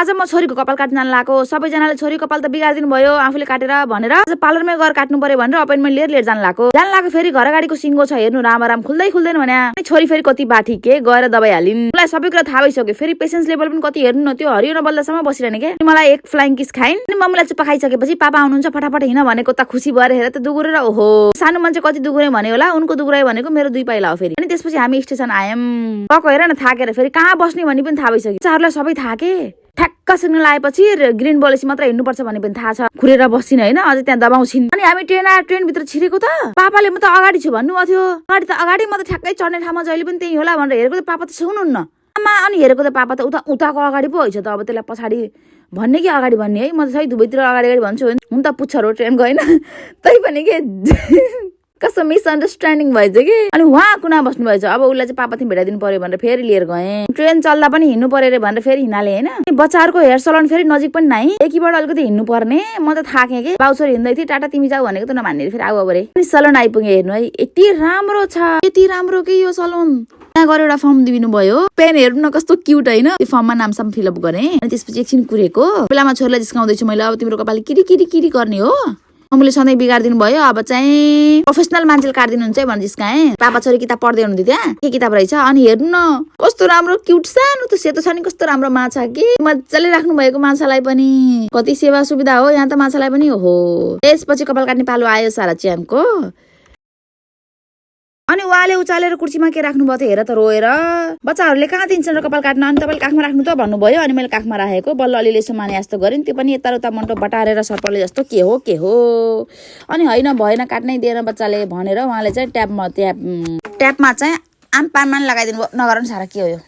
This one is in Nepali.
आज म छोरीको कपाल काट्न जान लागेको, सबैजनाले छोरी कपाल त बिगार्दिनु भयो आफूले काटेर भनेर आज पार्लरमै गएर काट्नु पर्यो भनेर अपोइन्टमेन्ट लिएर जान लागेको फेरि घर अगाडिको सिङ्गो छ हेर्नु राम खुल्दैन भने छोरी फेरि कति बाठी के गएर दबाई हालिन्। मलाई सबै कुरा थाहा भइसक्यो, फेरि पेशेन्स लेभल पनि कति हेर्नु न, त्यो हरियो नबल्दासम्म बसिरहने के। मलाई एक फ्लाइङ किस खाइन् अनि मम्मीलाई चुप्पा खाइसकेपछि पापा आउनुहुन्छ फटाफट हिँड भनेको त खुसी भएर हेर त दुगुरेर ओहो सानो मान्छे कति दुगुरे भने होला, उनको दुगुराई भनेको मेरो 2 पाइला हो फेरि। अनि त्यसपछि हामी स्टेसन आयौँ, कको हेर न थाकेर फेरि कहाँ बस्ने भन्ने पनि थाहा भइसक्यो। चारलाई सबै थाके ठ्याक्क सिग्नल आएपछि ग्रिन बलेसी मात्र हिँड्नुपर्छ भन्ने पनि थाहा छ, खुरेर बस्छिन् होइन, अझै त्यहाँ दबाउँछिन्। अनि हामी ट्रेनभित्र छिरेको त पापाले म त अगाडि छु भन्नुभएको थियो, अगाडि म त ठ्याक्कै चढ्ने ठाउँमा जहिले पनि त्यही होला भनेर हेरेको त पापा त सुन्नुहुन्न आमा। अनि हेरेको त पापा त उताको अगाडि पो हैछ त, अब त्यसलाई पछाडि भन्ने कि अगाडि भन्ने है, म त सही दुवैतिर अगाडि भन्छु हुन त पुच्छ रो ट्रेन गएन तै पनि के कस्तो मिसअन्डरस्ट्यान्डिङ भएछ कि। अनि उहाँ कुना बस्नु भएछ, अब उसलाई चाहिँ पापा थिम भेटाइदिनु पर्यो भनेर फेरि लिएर गएँ। ट्रेन चल्दा पनि हिँड्नु पर्यो रे भनेर फेरि हिँडाले होइन। बच्चाहरूको हेयर सलुन फेरि नजिक पनि नै, एकीबाट अलिकति हिँड्नु पर्ने। म त थाकेँ कि बाउसोर हिँड्दै थिएँ, टाटा तिमी जाऊ भनेको त नमान्ने फेरि आऊ अबरे। अनि सलुन आइपुगेँ हेर्नु है, यति राम्रो छ, यति राम्रो कि यो सलुन। यहाँ गएर एउटा फर्म दिनु भयो, पेन हेर्नु न कस्तो क्युट होइन, त्यो फर्ममा नामसम्म फिलअप गरेँ। अनि त्यसपछि एकछिन कुरेको बेलामा छोरीलाई जिस्काउँदैछु मैले, अब तिम्रो कपाल किरी गर्ने हो, मम्मीले सधैँ बिगारिदिनु भयो, अब चाहिँ प्रोफेसनल मान्छेले काटिदिनुहुन्छ है भनेर जिस्काएँ। पापा छोरी किताब पढ्दै हुनुहुन्थ्यो त्यहाँ, के किताब रहेछ अनि हेर्नु न कस्तो राम्रो क्युट सानो त्यो सेतो छ नि, कस्तो राम्रो माछा कि मजाले राख्नु भएको माछालाई पनि, कति सेवा सुविधा हो यहाँ त माछालाई पनि हो। त्यसपछि कपाल काट्ने पालो आयो सारा च्याम्पको। अनि उहाँले उचालेर कुर्सीमा के राख्नु भयो त हेर त रोएर, बच्चाहरूले कहाँ दिन्छन् र कपाल काट्न, अनि तपाईँले काखमा राख्नु त भन्नुभयो। अनि मैले काखमा राखेको बल्ल अलिअलि यसो माने जस्तो गरेँ, त्यो पनि यताउता मन्टो बटारेर सर्पले जस्तो के हो। अनि होइन भएन काट्नै दिएन बच्चाले भनेर उहाँले चाहिँ ट्यापमा चाहिँ आम पानमा लगाइदिनु भयो, नगराउनु सारा के हो यो।